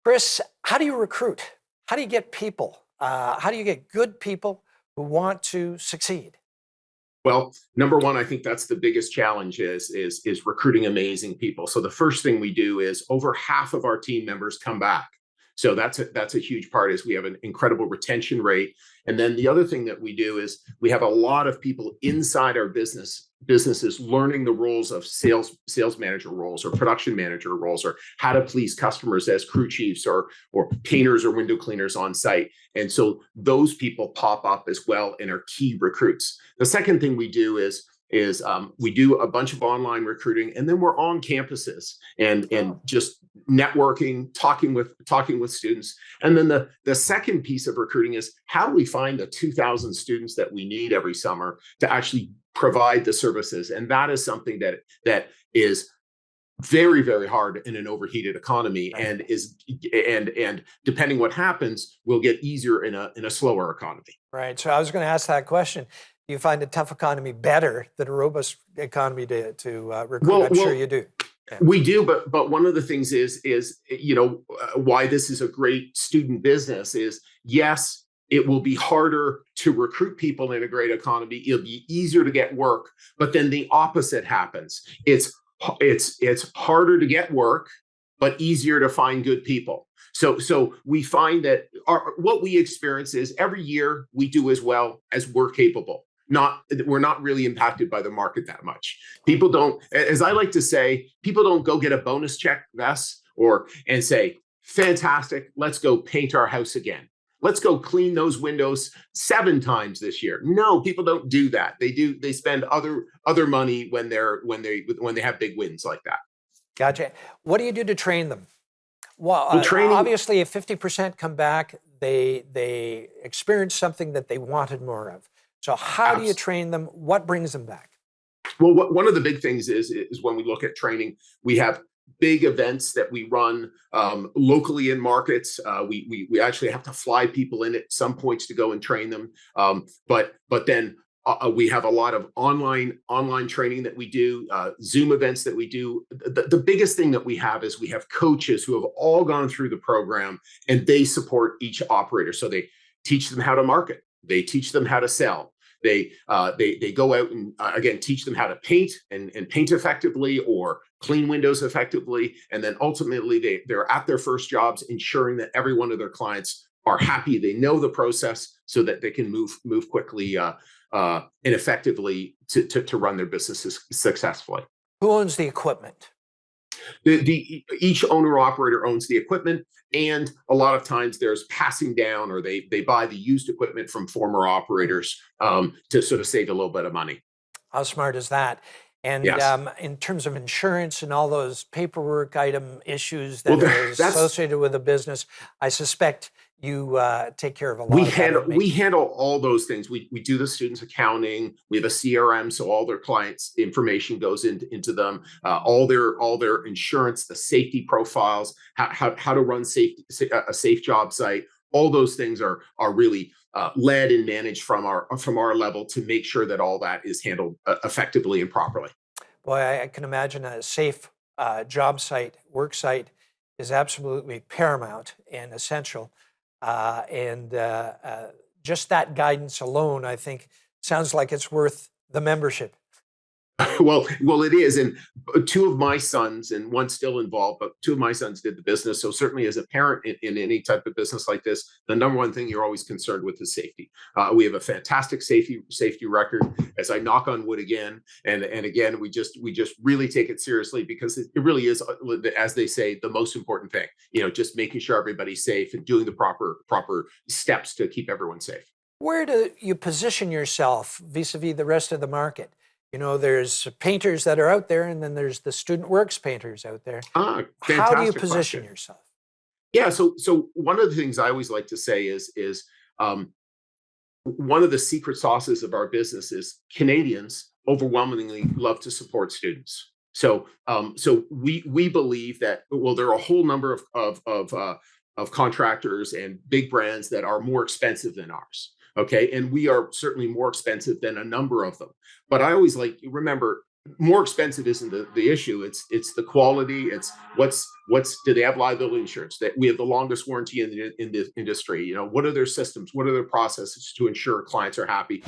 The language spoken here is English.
Chris, how do you recruit? How do you get people? How do you get good people who want to succeed? Well, number one, I think that's the biggest challenge is recruiting amazing people. So the first thing we do is over half of our team members come back. So that's a huge part is we have an incredible retention rate. And then the other thing that we do is we have a lot of people inside our businesses learning the roles of sales manager roles or production manager roles or how to please customers as crew chiefs or painters or window cleaners on site. And so those people pop up as well and are key recruits. The second thing we do is we do a bunch of online recruiting, and then we're on campuses and just networking, talking with students. And then the second piece of recruiting is how do we find the 2,000 students that we need every summer to actually provide the services. And that is something that is very, very hard in an overheated economy, and depending what happens, will get easier in a slower economy. Right. So I was going to ask that question. Do you find a tough economy better than a robust economy to recruit? I'm sure you do. Yeah. We do, but one of the things is why this is a great student business is, yes, it will be harder to recruit people in a great economy. It'll be easier to get work, but then the opposite happens. It's harder to get work, but easier to find good people. So we find that what we experience is every year we do as well as we're capable. We're not really impacted by the market that much. People don't, as I like to say, people don't go get a bonus check, Ves, and say, fantastic, let's go paint our house again. Let's go clean those windows 7 times this year. No, people don't do that. They spend other money when they have big wins like that. Gotcha. What do you do to train them? Well, training, obviously, if 50% come back, they experience something that they wanted more of. So how do you train them? What brings them back? Well, one of the big things is when we look at training, we have big events that we run locally in markets. We actually have to fly people in at some points to go and train them. But then we have a lot of online training that we do, Zoom events that we do. The biggest thing that we have is we have coaches who have all gone through the program, and they support each operator. So they teach them how to market. They teach them how to sell. They go out and again teach them how to paint and paint effectively or clean windows effectively, and then ultimately they're at their first jobs, ensuring that every one of their clients are happy. They know the process so that they can move quickly and effectively to run their businesses successfully. Who owns the equipment? Each owner operator owns the equipment, and a lot of times there's passing down, or they buy the used equipment from former operators to sort of save a little bit of money. How smart is that? And yes. In terms of insurance and all those paperwork item issues that are associated with a business, I suspect you take care of a lot of that. We handle all those things. We do the students' accounting. We have a CRM, so all their clients' information goes into them. All their insurance, the safety profiles, how to run a safe job site. All those things are really led and managed from our level to make sure that all that is handled effectively and properly. Boy, I can imagine a safe job site, work site is absolutely paramount and essential. Just that guidance alone, I think, sounds like it's worth the membership. Well, it is. And 2 of my sons, and one's still involved, but 2 of my sons did the business. So certainly as a parent in any type of business like this, the number one thing you're always concerned with is safety. We have a fantastic safety record, as I knock on wood again. And again, we just really take it seriously, because it really is, as they say, the most important thing, just making sure everybody's safe and doing the proper steps to keep everyone safe. Where do you position yourself vis-a-vis the rest of the market? There's painters that are out there, and then there's the student works painters out there. How do you position yourself? Yeah, so one of the things I always like to say is one of the secret sauces of our business is Canadians overwhelmingly love to support students. So we believe that, well, there are a whole number of contractors and big brands that are more expensive than ours. Okay, and we are certainly more expensive than a number of them. But I always remember, More expensive isn't the issue. It's the quality. It's what's do they have liability insurance? That we have the longest warranty in the industry. You know, what are their systems? What are their processes to ensure clients are happy?